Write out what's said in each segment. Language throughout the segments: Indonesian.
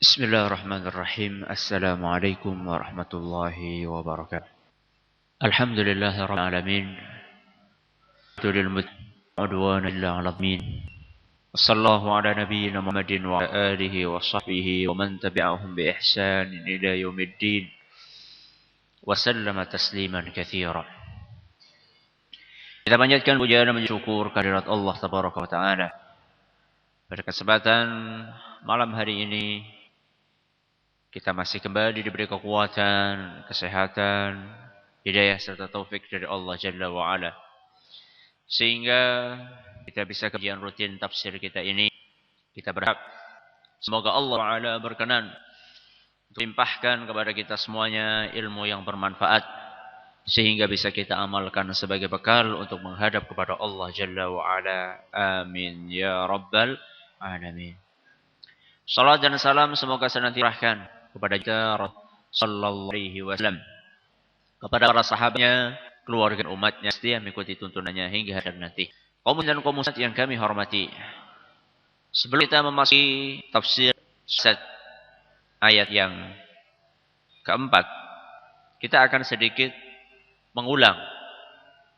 Bismillahirrahmanirrahim. Assalamualaikum warahmatullahi wabarakatuh. Alhamdulillahirabbil alamin. Lil udwan illa 'alal zalim. Wassallallahu ala nabiyyina Muhammadin wa ala alihi wa sahbihi wa man tabi'ahum bi ihsan ila yaumiddin. Wa sallama tasliman katsira. Kita panjatkan puja dan syukur kehadirat Allah tabaraka wa taala. Pada kesempatan malam hari ini kita masih kembali diberi kekuatan, kesehatan, hidayah serta taufik dari Allah Jalla wa'ala. Sehingga kita bisa kajian rutin tafsir kita ini. Kita berharap semoga Allah Ta'ala berkenan untuk limpahkan kepada kita semuanya ilmu yang bermanfaat. Sehingga bisa kita amalkan sebagai bekal untuk menghadap kepada Allah Jalla wa'ala. Amin. Ya Rabbal Alamin. Salat dan salam semoga senantiasa kepada kita sallallahu alaihi wasallam, kepada para sahabatnya, keluarga umatnya, setia mengikuti tuntunannya hingga hari nanti. Kaum dan kaum muslimat yang kami hormati, sebelum kita memasuki tafsir ayat yang keempat, kita akan sedikit mengulang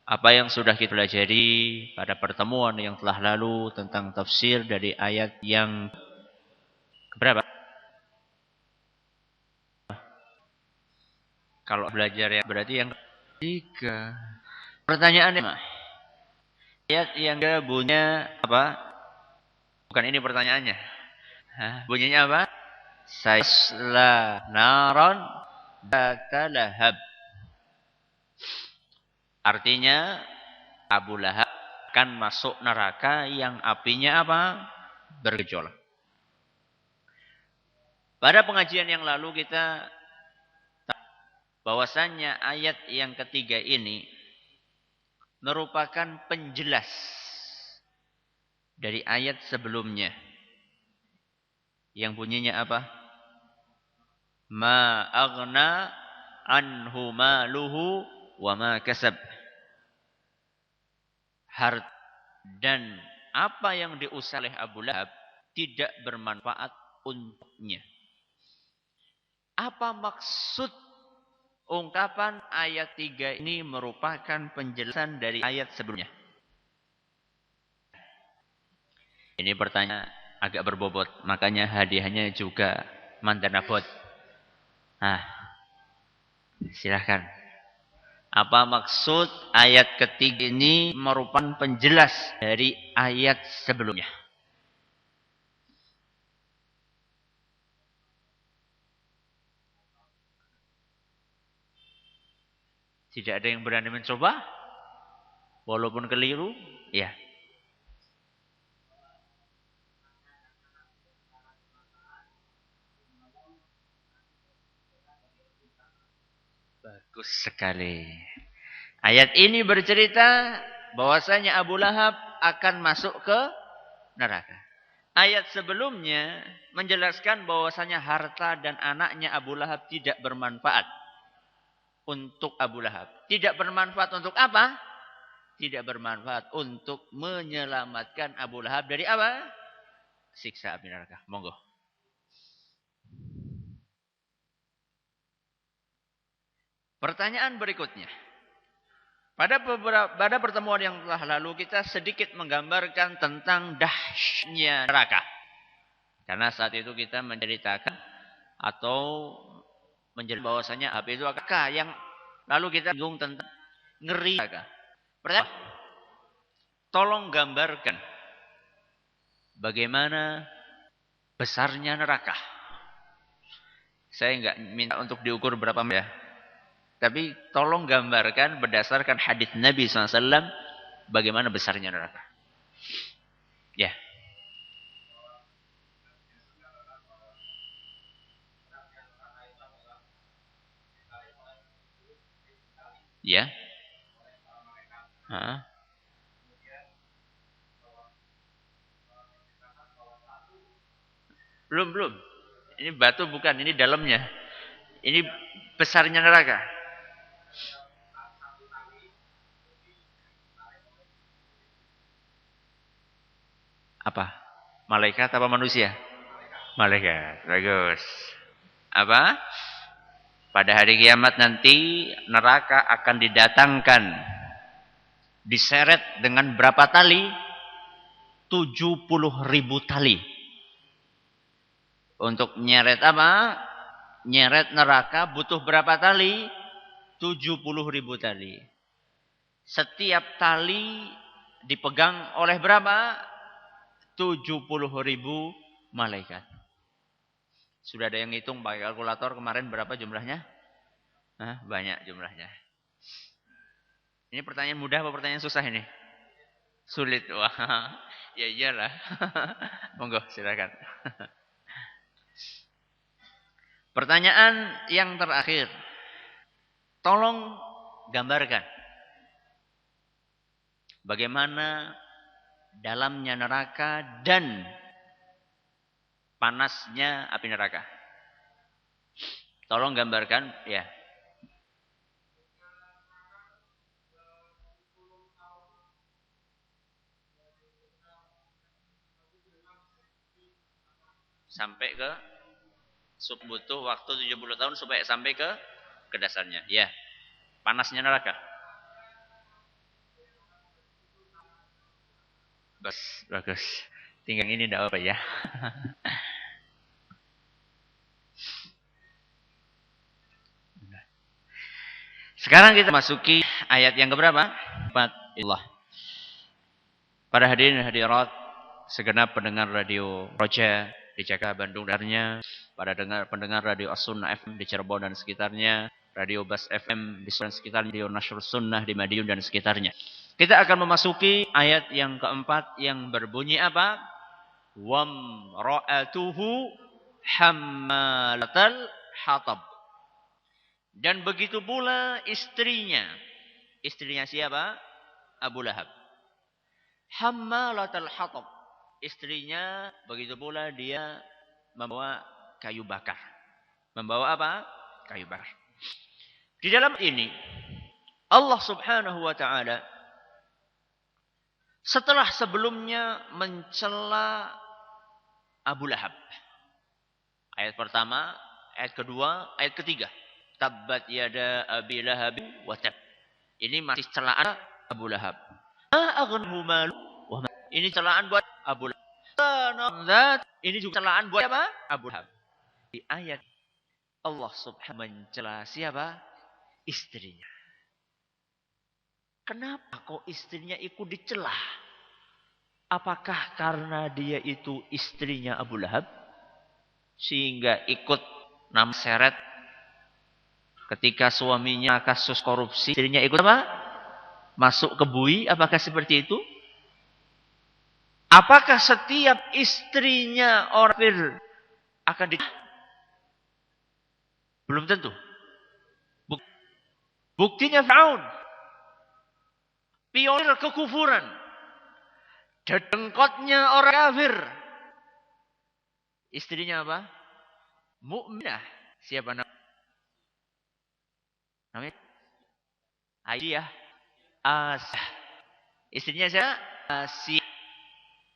apa yang sudah kita pelajari pada pertemuan yang telah lalu tentang tafsir dari ayat yang berapa? Kalau belajar ya berarti yang ketiga. Pertanyaannya, ayat yang bunyinya apa? Bukan ini pertanyaannya. Bunyinya apa? Saisla naron dzata lahab. Artinya Abu Lahab akan masuk neraka yang apinya apa? Bergejolak. Pada pengajian yang lalu kita bahwasannya ayat yang ketiga ini merupakan penjelas dari ayat sebelumnya yang bunyinya apa? Ma aghna anhu maluhu wa ma kasab. Harta dan apa yang diusah oleh Abu Lahab tidak bermanfaat untuknya. Apa maksud ungkapan ayat 3 ini merupakan penjelasan dari ayat sebelumnya? Ini pertanyaan agak berbobot, makanya hadiahnya juga mantanabot. Silahkan. Apa maksud ayat ketiga ini merupakan penjelas dari ayat sebelumnya? Tidak ada yang berani mencoba? Walaupun keliru? Ya. Bagus sekali. Ayat ini bercerita bahwasanya Abu Lahab akan masuk ke neraka. Ayat sebelumnya menjelaskan bahwasanya harta dan anaknya Abu Lahab tidak bermanfaat untuk Abu Lahab. Tidak bermanfaat untuk apa? Tidak bermanfaat untuk menyelamatkan Abu Lahab dari apa? Siksa api neraka. Monggo. Pertanyaan berikutnya. Pada pertemuan yang telah lalu kita sedikit menggambarkan tentang dahsyatnya neraka. Karena saat itu kita menceritakan atau menjelaskan bahwasanya api itu neraka yang lalu kita bingung tentang ngeri neraka. Pertanyaan, tolong gambarkan bagaimana besarnya neraka. Saya enggak minta untuk diukur berapa ya. Tapi tolong gambarkan berdasarkan hadis Nabi SAW bagaimana besarnya neraka. Ya. Ya. Belum. Ini batu bukan, ini dalamnya. Ini besarnya neraka. Apa? Malaikat apa manusia? Malaikat. Bagus. Apa? Pada hari kiamat nanti neraka akan didatangkan. Diseret dengan berapa tali? 70.000 tali. Untuk nyeret apa? Nyeret neraka butuh berapa tali? 70.000 tali. Setiap tali dipegang oleh berapa? 70.000 malaikat. Sudah ada yang ngitung pakai kalkulator kemarin berapa jumlahnya? Hah, banyak jumlahnya. Ini pertanyaan mudah apa pertanyaan susah ini? Sulit. Wah, ya iyalah. Monggo, silakan. Pertanyaan yang terakhir. Tolong gambarkan bagaimana dalamnya neraka dan panasnya api neraka. Tolong gambarkan, ya. Sampai ke butuh waktu 70 tahun supaya sampai ke dasarnya. Ya. Panasnya neraka. Bagus. Tinggal ini enggak apa ya. Sekarang kita masuki ayat yang keberapa? 4. Allah. Para hadirin hadirat, segenap pendengar radio Roja di Jakarta, Bandung dan para pendengar radio As-Sunnah FM di Cirebon dan sekitarnya, radio Bas FM di sekitarnya, radio Nasrul Sunnah di Madiun dan sekitarnya. Kita akan memasuki ayat yang keempat yang berbunyi apa? Wam ra'atuhu hammalatal hatab. Dan begitu pula istrinya. Istrinya siapa? Abu Lahab. Hammalatal hatab. Istrinya begitu pula dia membawa kayu bakar. Membawa apa? Kayu bakar. Di dalam ini Allah Subhanahu wa taala setelah sebelumnya mencela Abu Lahab. Ayat pertama, ayat kedua, ayat ketiga. Tabbat yada Abi Lahab wa tab. Ini masih celaan Abu Lahab. Ini celaan buat Abu Lahab. Ini juga celaan buat apa? Abu Lahab. Di ayat Allah Subhanahu mencela siapa? Istrinya. Kenapa kok istrinya ikut dicela? Apakah karena dia itu istrinya Abu Lahab? Sehingga ikut nama seret ketika suaminya kasus korupsi, istrinya ikut apa? Masuk ke bui, apakah seperti itu? Apakah setiap istrinya orang kafir akan belum tentu. Buktinya Fir'aun. Pionir kekufuran. Dedengkotnya orang kafir. Istrinya apa? Mukminah. Siapa namanya? Aisyah. Asah. Istrinya siapa? Asih.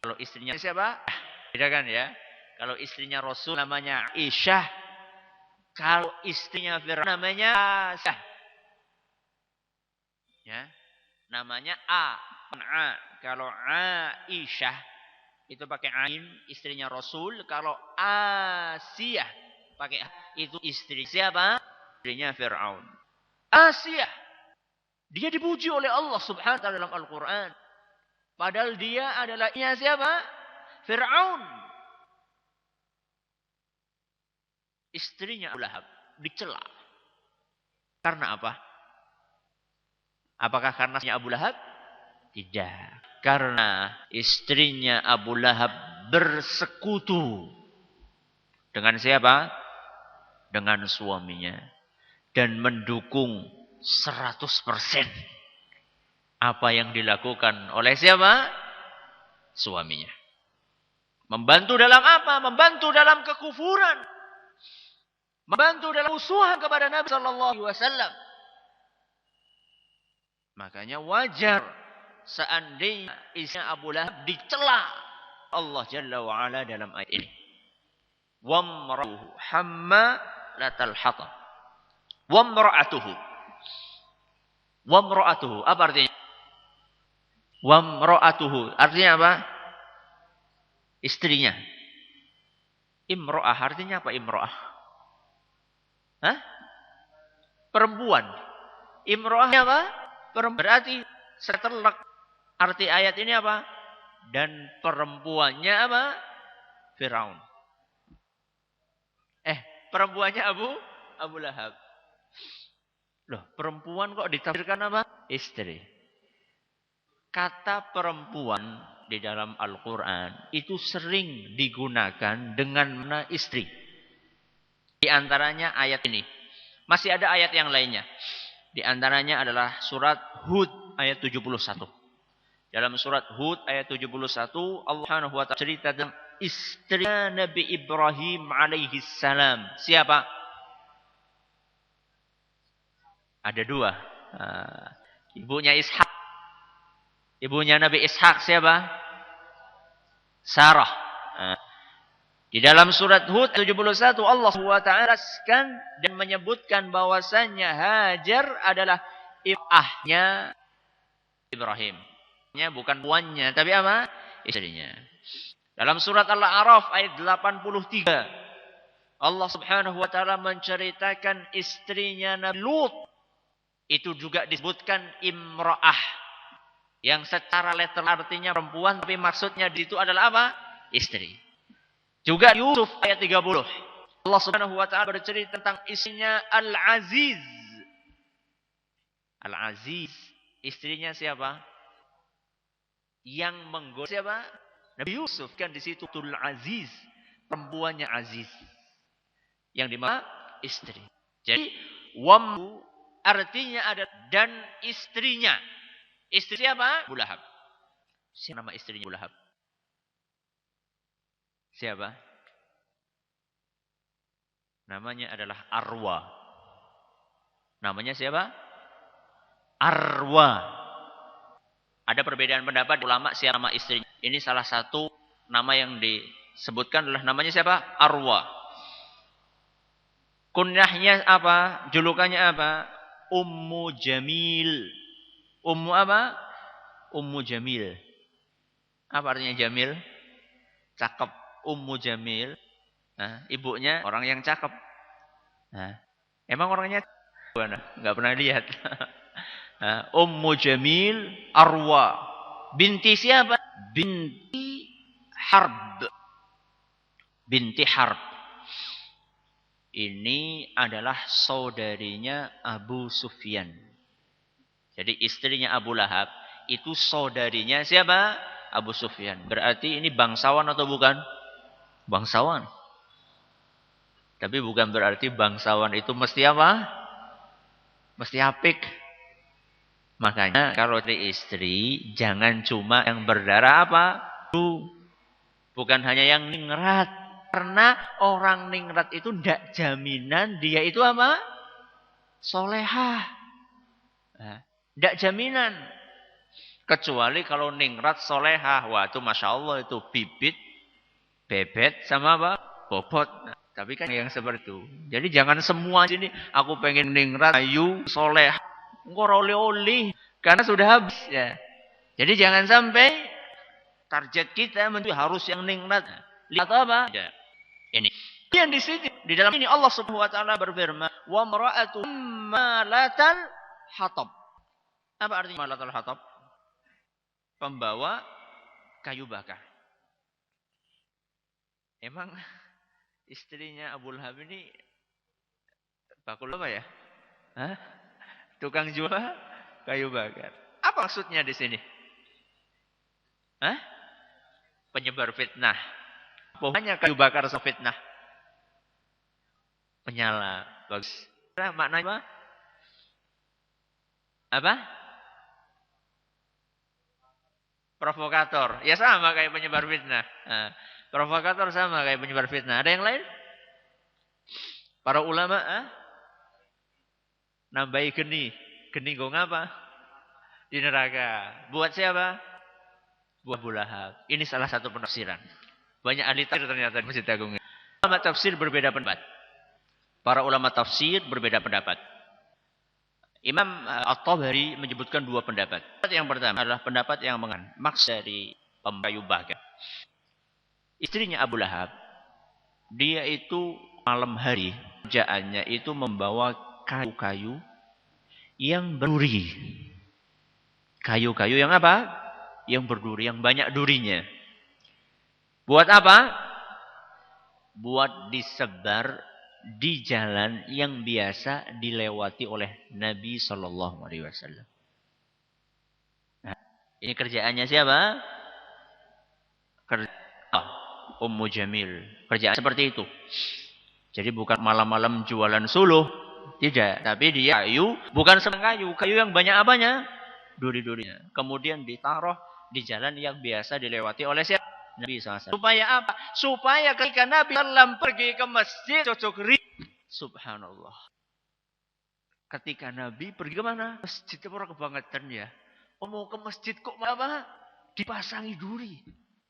Kalau istrinya siapa? Beda kan ya? Kalau istrinya Rasul namanya Aisyah. Kalau istrinya Fir'aun namanya Asah. Ya. Namanya A. Kalau Aisyah itu pakai ain, istrinya Rasul. Kalau Asiyah pakai itu istri siapa? Istrinya Fir'aun. Asiyah. Dia dipuji oleh Allah Subhanahu wa taala dalam Al-Qur'an. Padahal dia adalah siapa? Fir'aun. Istrinya Abu Lahab dicela. Karena apa? Apakah karena Abu Lahab? Tidak. Karena istrinya Abu Lahab bersekutu dengan siapa? Dengan suaminya. Dan mendukung 100% apa yang dilakukan oleh siapa? Suaminya. Membantu dalam apa? Membantu dalam kekufuran. Membantu dalam musuhan kepada Nabi sallallahu alaihi wasallam. Makanya wajar seandainya istri Abu Lahab dicela Allah Jalla wa Ala dalam ayat ini. Wamra'atuhu hammalatal hatab. Wamra'atuhu. Wamra'atuhu. Apa artinya? Wamra'atuhu. Artinya apa? Istrinya. Imro'ah. Artinya apa imro'ah? Hah? Perempuan. Imro'ahnya apa? Perempuan. Berarti setelak. Arti ayat ini apa? Dan perempuannya apa? Firaun. Perempuannya Abu Lahab. Loh, perempuan kok ditafsirkan apa? Istri. Kata perempuan di dalam Al-Quran itu sering digunakan dengan makna istri. Di antaranya ayat ini. Masih ada ayat yang lainnya. Di antaranya adalah surat Hud ayat 71. Dalam surat Hud ayat 71 Allah Subhanahu wa ta'ala cerita tentang istri Nabi Ibrahim alaihi salam. Siapa? Ada dua. Ibunya Ishak. Ibunya Nabi Ishak siapa? Sarah. Di dalam surat Hud 71 Allah SWT dan menyebutkan bahwasannya Hajar adalah ibahnya Ibrahim. Bukan tuannya, tapi apa? Istrinya. Dalam surat Al-A'raf ayat 83 Allah Subhanahu wa taala menceritakan istrinya Nabi Lut. Itu juga disebutkan imra'ah. Yang secara literal artinya perempuan, tapi maksudnya di itu adalah apa? Istri. Juga Yusuf ayat 30. Allah Subhanahu wa taala bercerita tentang istrinya Al-Aziz. Al-Aziz, istrinya siapa? Yang menggoda siapa? Nabi Yusuf. Kan di situ Tul Aziz, perempuannya Aziz. Yang dimana istri. Jadi wam artinya ada dan istrinya. Istri siapa? Abu Lahab. Siapa nama istrinya Abu Lahab? Siapa? Namanya adalah Arwa. Namanya siapa? Arwa. Ada perbedaan pendapat ulama siapa nama istrinya. Ini salah satu nama yang disebutkan adalah namanya siapa? Arwa. Kunyahnya apa? Julukannya apa? Ummu Jamil. Ummu apa? Ummu Jamil. Apa artinya Jamil? Cakep. Ummu Jamil. Nah, ibunya orang yang cakep. Nah, emang orangnya nggak pernah lihat. Nah, Ummu Jamil Arwa. Binti siapa? Binti Harb. Binti Harb. Ini adalah saudarinya Abu Sufyan. Jadi istrinya Abu Lahab itu saudarinya siapa? Abu Sufyan. Berarti ini bangsawan atau bukan? Bangsawan. Tapi bukan berarti bangsawan itu mesti apa? Mesti apik. Makanya kalau istri jangan cuma yang berdarah apa? Bukan hanya yang ningrat. Karena orang ningrat itu tidak jaminan dia itu apa? Solehah. Tidak jaminan. Kecuali kalau ningrat solehah. Wah itu Masya Allah itu bibit, bebet sama apa? Bobot. Nah, tapi kan yang seperti itu. Jadi jangan semua sini. Aku pengen ningrat, ayu, solehah. Engkau oleh-oleh. Karena sudah habis. Ya. Jadi jangan sampai target kita harus yang ningrat. Lihat apa? Ya. Ini. Yang di sini. Di dalam ini Allah Subhanahu wa taala berfirman, "Wa mar'atu malatal hatab." Apa artinya malatal hatab? Pembawa kayu bakar. Emang istrinya Abu Lahab ini bakul apa ya? Hah? Tukang jual kayu bakar. Apa maksudnya di sini? Hah? Penyebar fitnah. Pokoknya kayu bakar sama fitnah. Penyala. Bagus. Maknanya apa? Apa? Provokator. Ya sama kayak penyebar fitnah. Nah, provokator sama kayak penyebar fitnah. Ada yang lain? Para ulama nambahi geni. Geni gong apa? Di neraka. Buat siapa? Buat Abu Lahab. Ini salah satu penafsiran. Banyak ahli tafsir ternyata di Masjid Agung. ulama tafsir berbeda pendapat. Para ulama tafsir berbeda pendapat. Imam At-Tabari menyebutkan dua pendapat. Yang pertama adalah pendapat yang maksud dari Abu Bakar. Istrinya Abu Lahab, dia itu malam hari kerjaannya itu membawa kayu-kayu yang berduri. Kayu-kayu yang apa? Yang berduri, yang banyak durinya. Buat apa? Buat disebar di jalan yang biasa dilewati oleh Nabi Shallallahu Alaihi Wasallam. Nah, ini kerjaannya siapa? Ummu Jamil. Kerjaan seperti itu. Jadi bukan malam-malam jualan suluh, tidak. Tapi dia kayu, bukan sembarang kayu, kayu yang banyak apanya? Duri-durinya. Kemudian ditaruh di jalan yang biasa dilewati oleh siapa? Nabi SAW. Supaya apa? Supaya ketika Nabi SAW pergi ke masjid, cocok ri. Subhanallah. Ketika Nabi pergi ke mana? Masjid orang kebangetan ya. Oh, mau ke masjid kok apa? Dipasangi duri.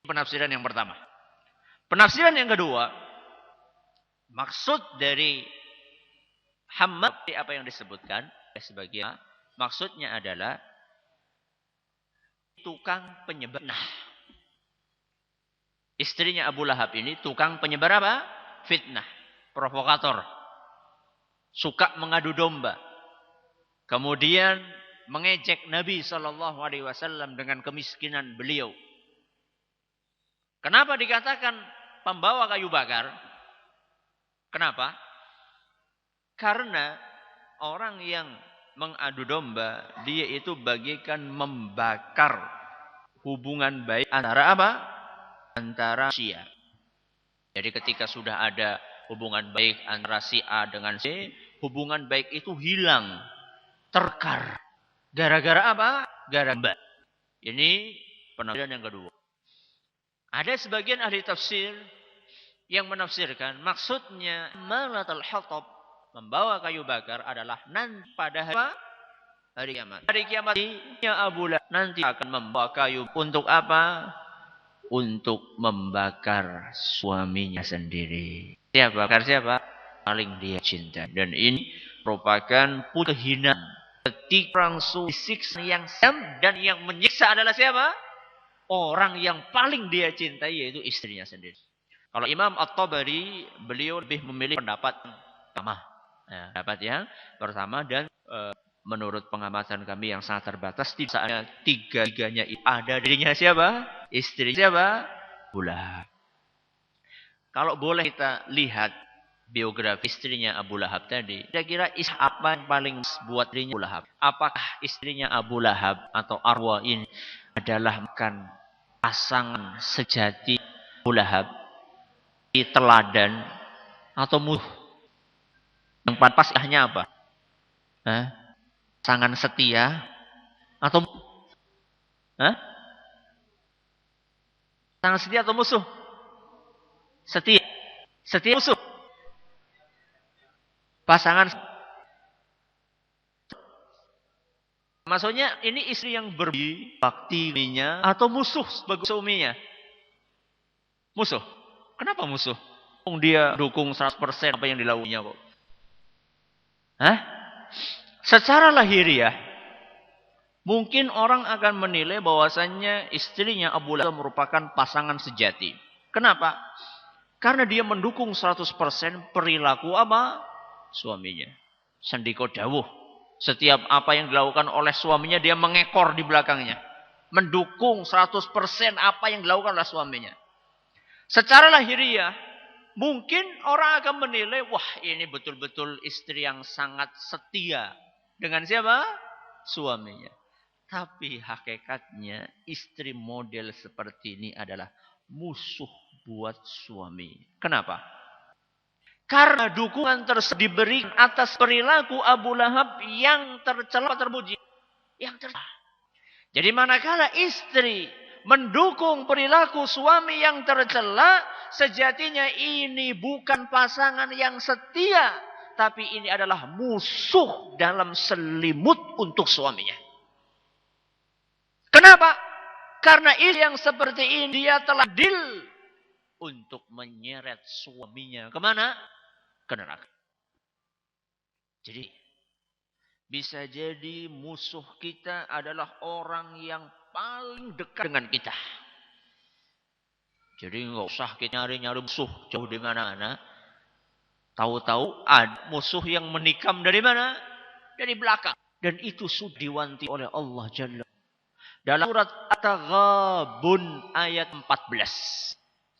Penafsiran yang pertama. Penafsiran yang kedua. Maksud dari Hammad apa yang disebutkan sebagian. Maksudnya adalah tukang penyebar. Nah, istrinya Abu Lahab ini tukang penyebar apa? Fitnah, provokator. Suka mengadu domba. Kemudian mengejek Nabi Shallallahu Alaihi Wasallam dengan kemiskinan beliau. Kenapa dikatakan pembawa kayu bakar? Kenapa? Karena orang yang mengadu domba, dia itu bagaikan membakar hubungan baik antara apa? Antara si A. Jadi ketika sudah ada hubungan baik antara si A dengan si, hubungan baik itu hilang, terkar. Gara-gara apa? Gara-gara. Ini penafsiran yang kedua. Ada sebagian ahli tafsir yang menafsirkan maksudnya malatul hatab, membawa kayu bakar adalah nanti pada hari kiamat. Hari kiamat ya Abu Lahab nanti akan membawa kayu untuk apa? Untuk membakar suaminya sendiri. Siapa? Bakar siapa? Paling dia cinta. Dan ini merupakan kehinaan. Ketika langsung disiksa yang sam dan yang menyiksa adalah siapa? Orang yang paling dia cintai yaitu istrinya sendiri. Kalau Imam At-Tabari beliau lebih memilih pendapat pertama. Ya, pendapat yang pertama dan menurut pengamatan kami yang sangat terbatas, tidak tiga-tiganya ada dirinya siapa? Istri siapa? Abu Lahab. Kalau boleh kita lihat biografi istrinya Abu Lahab tadi, kira-kira apa yang paling buat dirinya Abu Lahab? Apakah istrinya Abu Lahab atau Arwa ini adalah bukan pasangan sejati Abu Lahab, teladan atau musuh? Yang pas hanya apa? Pasangan setia atau pasangan setia atau musuh? Setia. Setia musuh. Pasangan. Maksudnya ini istri yang berbaktinya atau musuh sebagai suaminya? Musuh. Kenapa musuh? Dia dukung 100% apa yang dilakukannya kok. Secara lahiriah, mungkin orang akan menilai bahwasannya istrinya Abu Lahab merupakan pasangan sejati. Kenapa? Karena dia mendukung 100% perilaku apa? Suaminya. Sendiko dawuh. Setiap apa yang dilakukan oleh suaminya, dia mengekor di belakangnya. Mendukung 100% apa yang dilakukan oleh suaminya. Secara lahiriah, mungkin orang akan menilai, wah ini betul-betul istri yang sangat setia. Dengan siapa? Suaminya. Tapi hakikatnya istri model seperti ini adalah musuh buat suami. Kenapa? Karena dukungan tersebut diberi atas perilaku Abu Lahab yang tercela terpuji. Yang tercela. Jadi manakala istri mendukung perilaku suami yang tercela, sejatinya ini bukan pasangan yang setia, tapi ini adalah musuh dalam selimut untuk suaminya. Kenapa? Karena istri yang seperti ini dia telah deal untuk menyeret suaminya kemana? Ke neraka. Jadi bisa jadi musuh kita adalah orang yang paling dekat dengan kita. Jadi nggak usah kita nyari-nyari musuh jauh di mana-mana. Tahu-tahu ada musuh yang menikam dari mana? Dari belakang. Dan itu sudah diwanti oleh Allah Jalla. Dalam surat At-Taghabun ayat 14.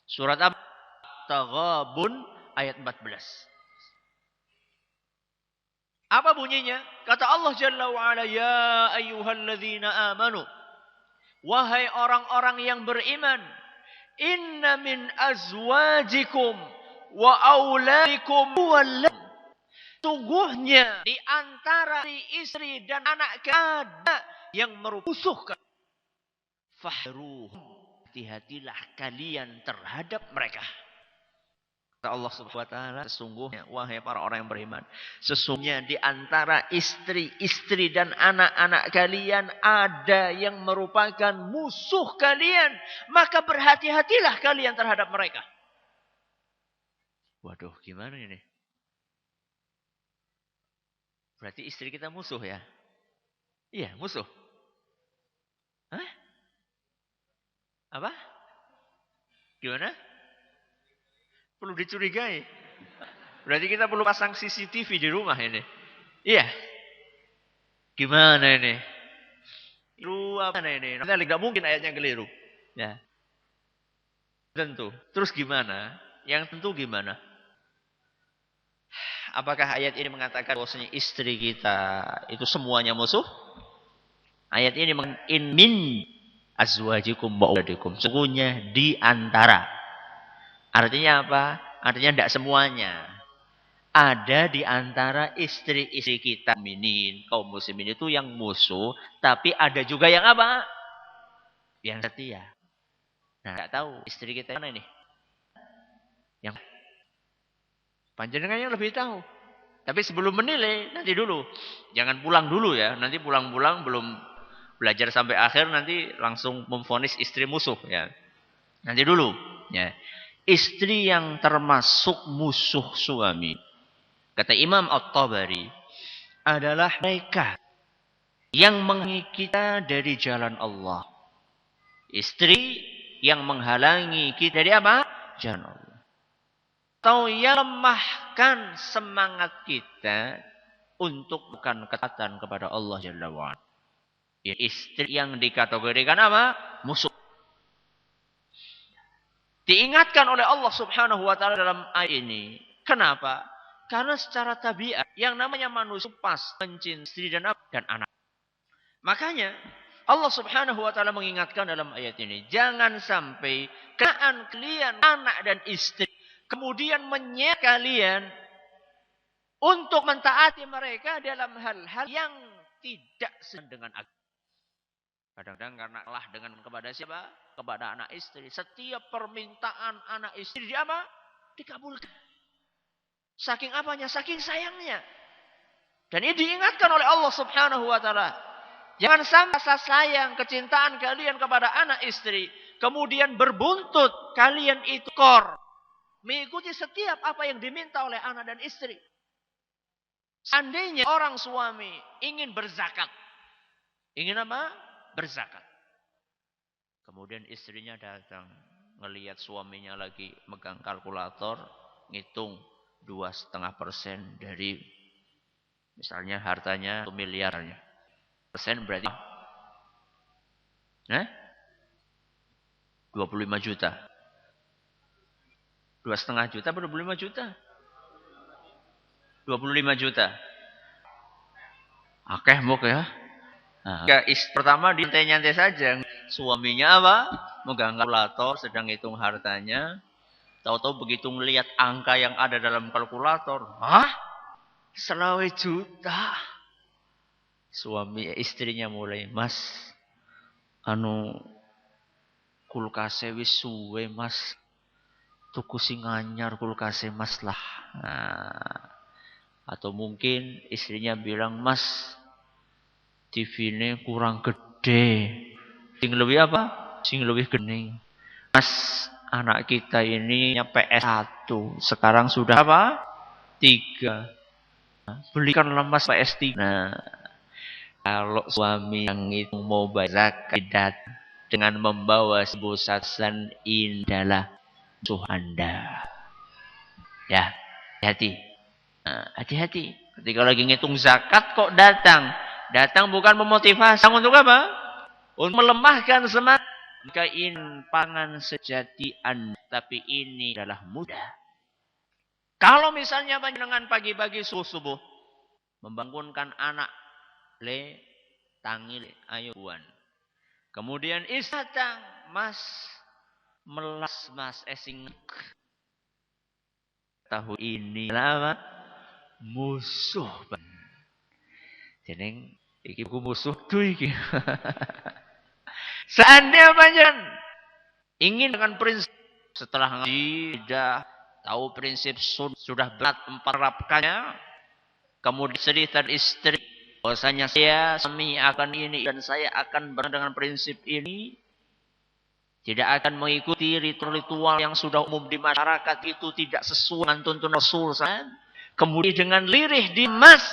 Surat At-Taghabun ayat 14. Apa bunyinya? Kata Allah Jalla wa'ala, ya ayyuhalladzina amanu. Wahai orang-orang yang beriman. Inna min azwajikum wa auladikum walad. Sungguhnya di antara istri dan anak ada yang merusuhkan. Fahruhum. Hati-hatilah kalian terhadap mereka. Allah Subhanahu wa taala, sesungguhnya wahai para orang yang beriman, sesungguhnya di antara istri-istri dan anak-anak kalian ada yang merupakan musuh kalian, maka berhati-hatilah kalian terhadap mereka. Waduh, gimana ini? Berarti istri kita musuh ya? Iya, musuh. Hah? Apa? Gimana? Perlu dicurigai. Berarti kita perlu pasang CCTV di rumah ini. Iya. Gimana ini? Keliru apa ini? Nanti nggak mungkin ayatnya keliru. Ya. Tentu. Terus gimana? Yang tentu gimana? Apakah ayat ini mengatakan bahwasanya istri kita itu semuanya musuh? Ayat ini in min azwajikum wa auladikum. Sesungguhnya di antara. Artinya apa? Artinya tidak semuanya. Ada di antara istri-istri kita kaum muslimin itu yang musuh, tapi ada juga yang apa? Yang setia. Nah, tidak tahu istri kita mana ini? Yang panjenengan yang lebih tahu. Tapi sebelum menilai, nanti dulu. Jangan pulang dulu ya. Nanti pulang-pulang belum belajar sampai akhir, nanti langsung memvonis istri musuh ya. Nanti dulu ya. Istri yang termasuk musuh suami, kata Imam At-Tabari, adalah mereka yang menghalangi kita dari jalan Allah. Istri yang menghalangi kita dari apa? Jalan Allah. Atau yang lemahkan semangat kita untuk bukan ketaatan kepada Allah Jalla wa'ala. Ya, istri yang dikategorikan apa? Musuh. Diingatkan oleh Allah Subhanahu wa taala dalam ayat ini. Kenapa? Karena secara tabiat yang namanya manusia pas mencintai istri dan anak. Makanya Allah Subhanahu wa taala mengingatkan dalam ayat ini, jangan sampai keadaan kalian anak dan istri kemudian menyeret kalian untuk mentaati mereka dalam hal-hal yang tidak sesuai dengan agama. Kadang-kadang karena kalah dengan kepada siapa? Kepada anak istri. Setiap permintaan anak istri dia apa? Dikabulkan. Saking apanya? Saking sayangnya. Dan ini diingatkan oleh Allah Subhanahu wa taala. Jangan sampai rasa sayang, kecintaan kalian kepada anak istri kemudian berbuntut kalian itu mengikuti setiap apa yang diminta oleh anak dan istri. Seandainya orang suami ingin berzakat. Ingin apa? Berzakat. Kemudian istrinya datang, ngelihat suaminya lagi megang kalkulator, ngitung 2,5% dari misalnya hartanya 1 miliarnya. Persen berarti 25 juta. 2,5 juta atau 25 juta? 25 juta. Akeh muk ya. Nah, pertama nyantai-nyantai saja. Suaminya apa? Megang kalkulator, sedang hitung hartanya. Tahu-tahu begitu melihat angka yang ada dalam kalkulator. Hah? 20 juta. Suami istrinya mulai, Mas, kulkase wis suwe Mas. Tuku sing anyar kulkase Mas lah. Nah, atau mungkin istrinya bilang, Mas, TV-nya kurang gede. Sing lebih apa? Sing lebih gening. Mas, anak kita ini PS1. Sekarang sudah apa? 3. Belikanlah Mas PS3. Nah, kalau suami yang itu mau bayar zakat dengan membawa sebuah sasan indalah musuh Anda. Ya, hati-hati. Nah, hati-hati. Ketika lagi ngitung zakat kok datang. Datang bukan memotivasi. Untuk apa? Untuk melemahkan semangat. Jika ini pangan sejati Anda, tapi ini adalah mudah. Kalau misalnya dengan pagi-pagi subuh membangunkan anak, le, tangil, ayo buan. Kemudian datang, Mas, melas Mas, esing. Tahu ini lama musuh. Jadi iki musuh tuh iki. Seandainya panjang ingin dengan prinsip setelah ngaji sudah tahu prinsip sudah berat memperapkannya, kemudian sedih dan istri bahwasanya saya suami akan ini dan saya akan dengan prinsip ini, tidak akan mengikuti ritual-ritual yang sudah umum di masyarakat itu tidak sesuai dengan tuntunan Rasul. Kemudian dengan lirih dimas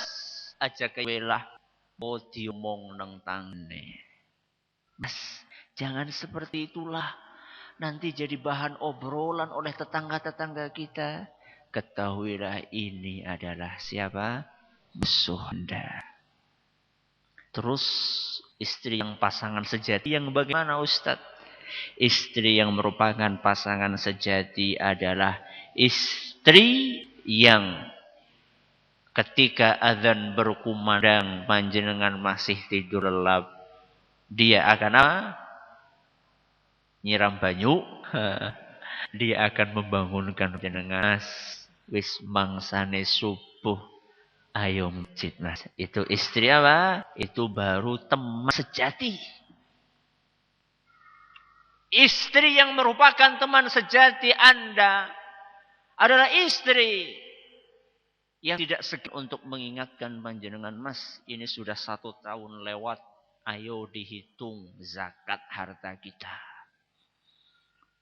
aja kewelah mau diomong nang tangne. Mas, jangan seperti itulah. Nanti jadi bahan obrolan oleh tetangga-tetangga kita. Ketahuilah ini adalah siapa? Musuh Anda. Terus istri yang pasangan sejati yang bagaimana Ustadz? Istri yang merupakan pasangan sejati adalah istri yang ketika azan berkumandang panjenengan masih tidur lelap. Dia akan apa? Nyiram banyu. Dia akan membangunkan panjenengan. Wis mangsane subuh. Ayo masjid Mas. Itu istri apa? Itu baru teman sejati. Istri yang merupakan teman sejati Anda adalah istri yang tidak segan untuk mengingatkan panjenengan, Mas, ini sudah 1 tahun lewat. Ayo dihitung zakat harta kita.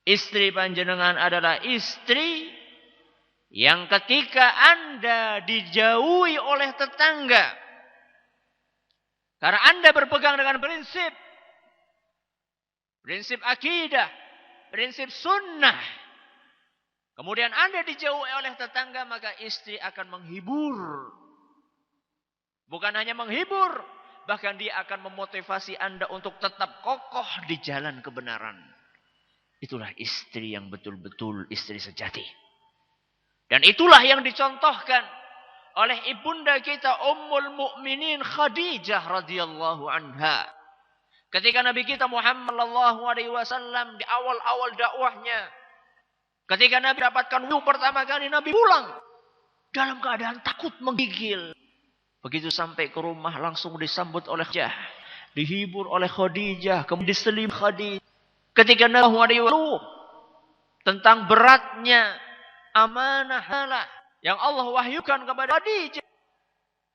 Istri panjenengan adalah istri yang ketika Anda dijauhi oleh tetangga, karena Anda berpegang dengan prinsip akidah, prinsip sunnah, kemudian Anda dijauhi oleh tetangga, maka istri akan menghibur. Bukan hanya menghibur, bahkan dia akan memotivasi Anda untuk tetap kokoh di jalan kebenaran. Itulah istri yang betul-betul istri sejati. Dan itulah yang dicontohkan oleh ibunda kita Ummul Mukminin Khadijah radhiyallahu anha. Ketika Nabi kita Muhammad sallallahu alaihi wasallam di awal-awal dakwahnya, ketika Nabi dapatkan wahyu pertama kali, Nabi pulang dalam keadaan takut menggigil. Begitu sampai ke rumah langsung disambut oleh Khadijah, dihibur oleh Khadijah, kemudian diselim Khadijah. Ketika Nabi alaihi wasallam tentang beratnya amanah halah yang Allah wahyukan kepada Khadijah,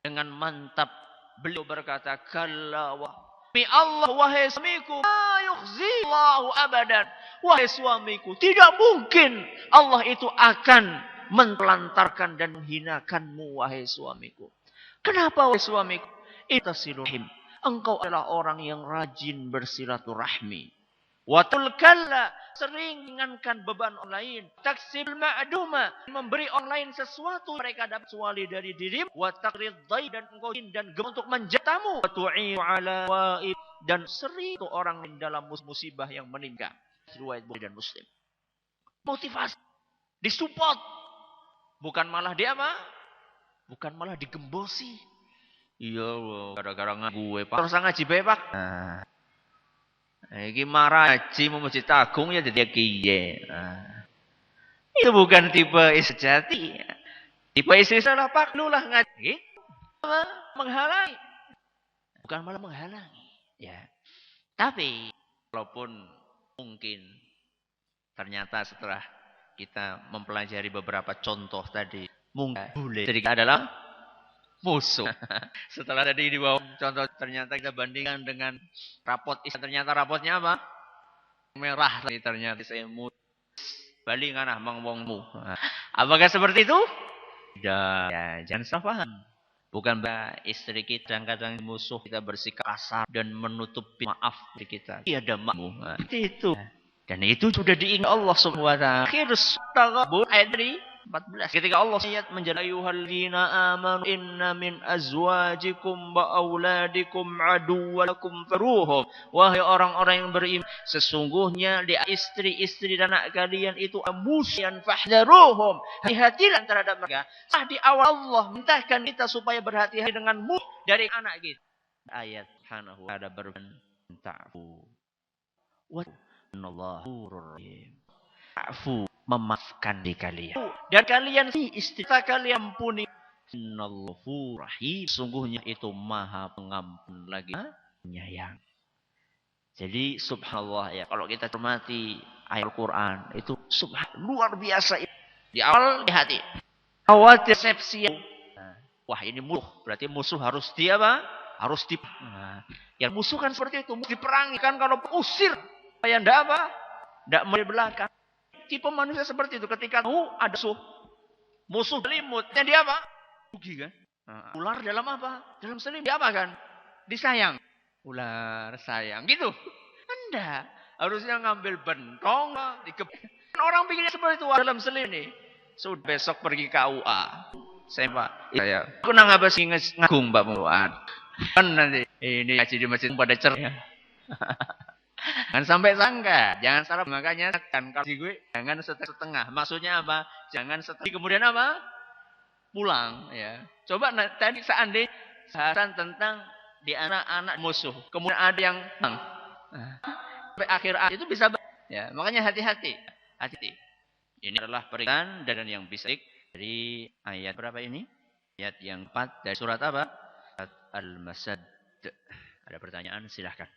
dengan mantap beliau berkata, "Kalla wa mi Allah wahai suamiku, la yukhzillahu abadan." Wahai suamiku, tidak mungkin Allah itu akan mentelantarkan dan menghinakanmu wahai suamiku. Kenapa wahai suamiku? Itasiluhim. Engkau adalah orang yang rajin bersilaturahmi. Watul kalla, sering ringankan beban orang lain. Taksib ma'duma, memberi orang lain sesuatu mereka dapat kecuali dari dirimu. Wa taqriddai, dan engkau dan untuk menjatamu. Wa tu'i'u ala wa'ib, dan sering itu orang dalam musibah yang menimpa. Riwayat Bukhari dan Muslim. Motivasi, disupport, bukan malah dia apa? Bukan malah digembosi. Iya, gara-gara gue Pak. Terus ngaji bae Pak. Nah. Iki marah haji memuji tagung ya jadi kiye. Itu bukan tipe istri sejati. Tipe istri salah Pak lu lah ngaji. Menghalangi. Bukan malah menghalangi, ya. Tapi walaupun mungkin ternyata setelah kita mempelajari beberapa contoh tadi, mungkin boleh sedikit adalah musuh. Setelah tadi di bawah contoh ternyata kita bandingkan dengan rapot, ternyata rapotnya apa? Merah tadi ternyata saya bali nganah mangwongmu. Apakah seperti itu? Tidak. Ya, jangan salah paham. Bukan istri kita kadang musuh kita bersikap kasar dan menutupi maaf di kita. Tiada makmu. Itu. Dan itu sudah diingat Allah Subhanahu wa taala. Akhir surah ayat 14. Ketika Allah ayat menjadi ayyuhalladzina amanu inna min azwajikum wa auladikum aduwwalakum faruhum. Wahai orang-orang yang beriman, sesungguhnya di istri-istri dan anak kalian itu musuh fahdharuhum. Hati-hatilah terhadap mereka. Di awal Allah mintakan kita supaya berhati-hati dengan musuh dari anak kita. Ayat subhanahu wa ta'ala ta'fu wa innallaha rahim. Ta'fu, memaafkan di kalian. Dan kalian istri kalian ampuni. Innallahu rahim. Sungguhnya itu maha pengampun lagi penyayang. Jadi subhanallah ya. Kalau kita cermati ayat Al-Quran. Itu luar biasa. Di awal di hati. Awal persepsi. Wah ini musuh. Berarti musuh harus di apa? Harus di. Yang musuh kan seperti itu. Diperangi kan kalau usir. Supaya tidak apa? Tidak mau di belakang. Tipe manusia seperti itu. Ketika ada musuh selimutnya dia apa? Rugi kan? Ular dalam apa? Dalam selimut. Dia apa kan? Disayang. Ular sayang. Gitu. Anda harusnya ngambil bentong. Orang pikirnya seperti itu dalam selimut nih. Sudah besok pergi ke KUA. Saya kenang apa sih ngagung Mbak Muat. Kan nanti ini ngaji di masjid pada cernya. Jangan sampai sangka, jangan salah. Makanya kan kalau gue jangan setengah. Maksudnya apa? Jangan setengah. Kemudian apa? Pulang. Ya. Coba tadi seandainya bahasan tentang di anak-anak musuh. Kemudian ada yang sampai akhir itu bisa. Ya, makanya hati-hati. Hati-hati. Ini adalah peringatan dan yang bisa dari ayat berapa ini? Ayat yang 4 dari surat apa? Al-Masad. Ada pertanyaan? Silahkan.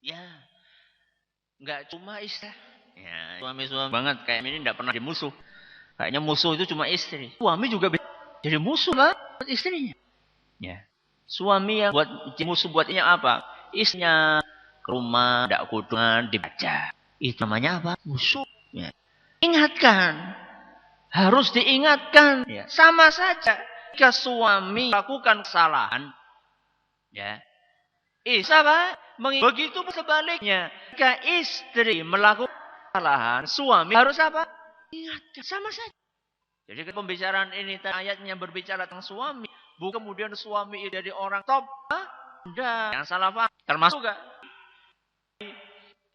Ya, nggak cuma istri. Ya, suami-suami banget kayak ini nggak pernah dimusuh. Kayaknya musuh itu cuma istri. Suami juga jadi musuh lah buat istrinya. Ya, suami yang buat musuh buatnya apa? Istrinya ke rumah, tidak kudungan, dibaca. Itu namanya apa? Musuh. Ya. Ingatkan, harus diingatkan. Ya. Sama saja. Jika suami melakukan kesalahan, ya. Apa? Begitu sebaliknya. Jika istri melakukan kesalahan, suami harus apa? Ingatkan. Sama saja. Jadi pembicaraan ini ayatnya berbicara tentang suami. Bukan kemudian suami jadi orang top. Tidak. Yang salah paham. Termasuk juga.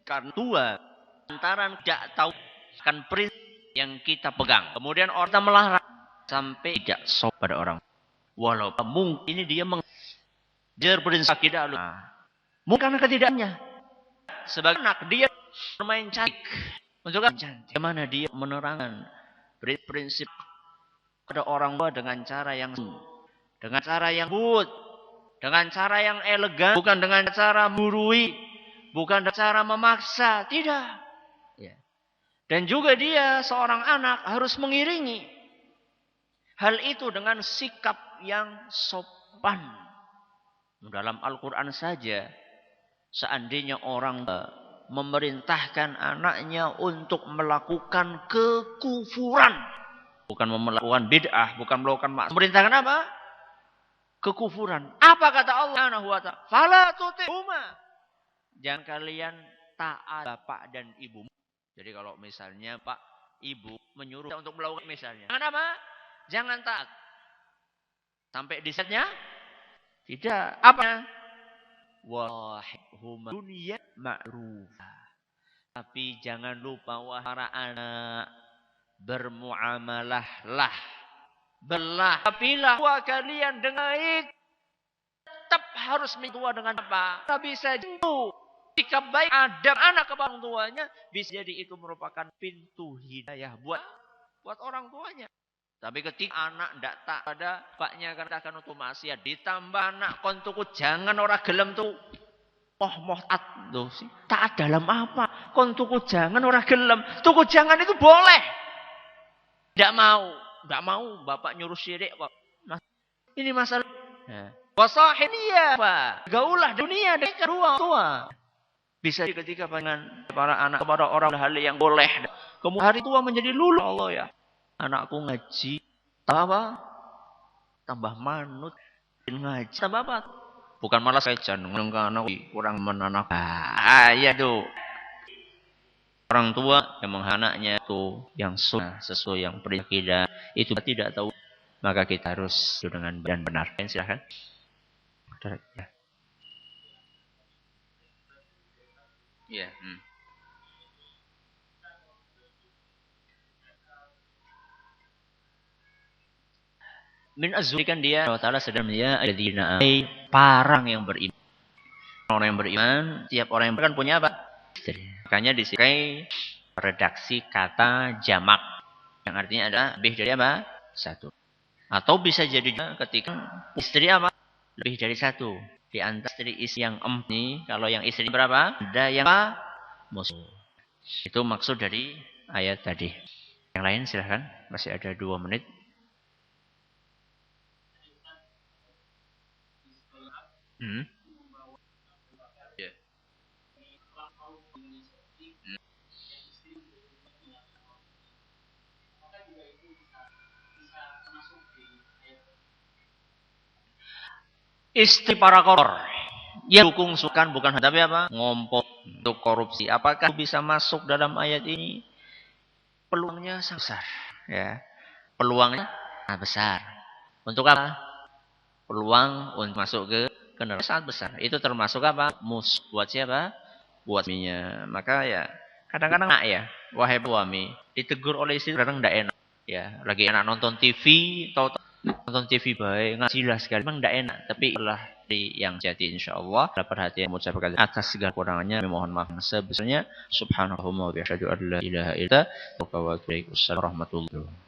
Karena tua. Antara tidak tahu akan prinsip yang kita pegang. Kemudian orang melarang. Sampai tidak sopan pada orang. Walaupun mungkin ini dia mengejar prinsip tidak lalu. Mungkin karena ketidaknya. Sebagai anak dia bermain cantik. Untuk cantik. Bagaimana dia menerangkan prinsip pada orang tua dengan cara yang lembut, dengan cara yang elegan, bukan dengan cara murui, bukan dengan cara memaksa, tidak. Ya. Dan juga dia seorang anak harus mengiringi hal itu dengan sikap yang sopan. Dalam Al-Quran saja, seandainya orang memerintahkan anaknya untuk melakukan kekufuran, bukan melakukan bid'ah, bukan melakukan maksiat, memerintahkan apa? Kekufuran. Apa kata Allah Subhanahu wa ta'ala? Fala tuti'huma. Jangan kalian taat bapak dan ibu. Jadi kalau misalnya pak, ibu menyuruh untuk melakukan misalnya, jangan apa? Jangan taat. Sampai di setnya? Tidak. Apa? Wahidhuma dunia ma'rufah. Tapi jangan lupa wahai para anak, bermuamalahlah, apilah kalian dengan baik. Tetap harus mentua dengan apa? Tak bisa jatuh. Jika baik adab anak kepada orang tuanya, bisa jadi itu merupakan pintu hidayah buat orang tuanya. Tapi ketika anak tidak tak pada bapaknya katakan untuk maksiat, ditambah anak kontuku jangan orang gelem tuh. moh tuh sih. Taat dalam apa? Kon tuku jangan ora gelem. Tuku jangan itu boleh. Tidak mau bapak nyuruh syirik kok. Ini masalah. Wasahib dia, Pak. Gaulah dunia dengan ruang tua. Bisa ketika pangan para anak kepada orang hal yang boleh. Kemudian hari tua menjadi lulu Allah ya. Anakku ngaji. Tambah apa? Tambah manut. Ngaji. Tambah apa? Bukan malah saya jangan anak kurang menanak. Ya tuh. Orang tua yang menghanaknya itu yang sunnah sesuai yang berikidah itu tidak tahu, maka kita harus dengan benar. Silakan. Ya. Min azurikan dia Allah Ta'ala sedang dia alladzina parang yang beriman. Orang yang beriman, tiap orang yang beriman punya apa? Istri. Makanya disikai redaksi kata jamak yang artinya adalah lebih dari apa? Satu. Atau bisa jadi ketika istri apa? Lebih dari satu. Di antara istri yang ini, kalau yang istri berapa? Ada yang apa? Musuh. Itu maksud dari ayat tadi. Yang lain silahkan. Masih ada 2 menit. Istri para koruptor yang dukung sukan bukan tapi apa? Ngompol untuk korupsi. Apakah bisa masuk dalam ayat ini? Peluangnya sangat besar, ya. Peluangnya sangat besar. Untuk apa? Peluang untuk masuk ke neraka sangat besar. Itu termasuk apa? Buat siapa? Buat suaminya. Maka ya kadang-kadang ya, wahai suami, ditegur oleh istri kadang tidak enak. Ya, lagi enak nonton TV, nonton TV baik, nggak jelas sekali, memang tidak enak. Tapi itulah yang jadi insyaallah dapat perhatian mengucapkan atas segala kurangannya, mohon maaf sebesarnya. Subhanallahumma wa bihamdihi, la ilaha illa anta, wa warahmatullahi wabarakatuh.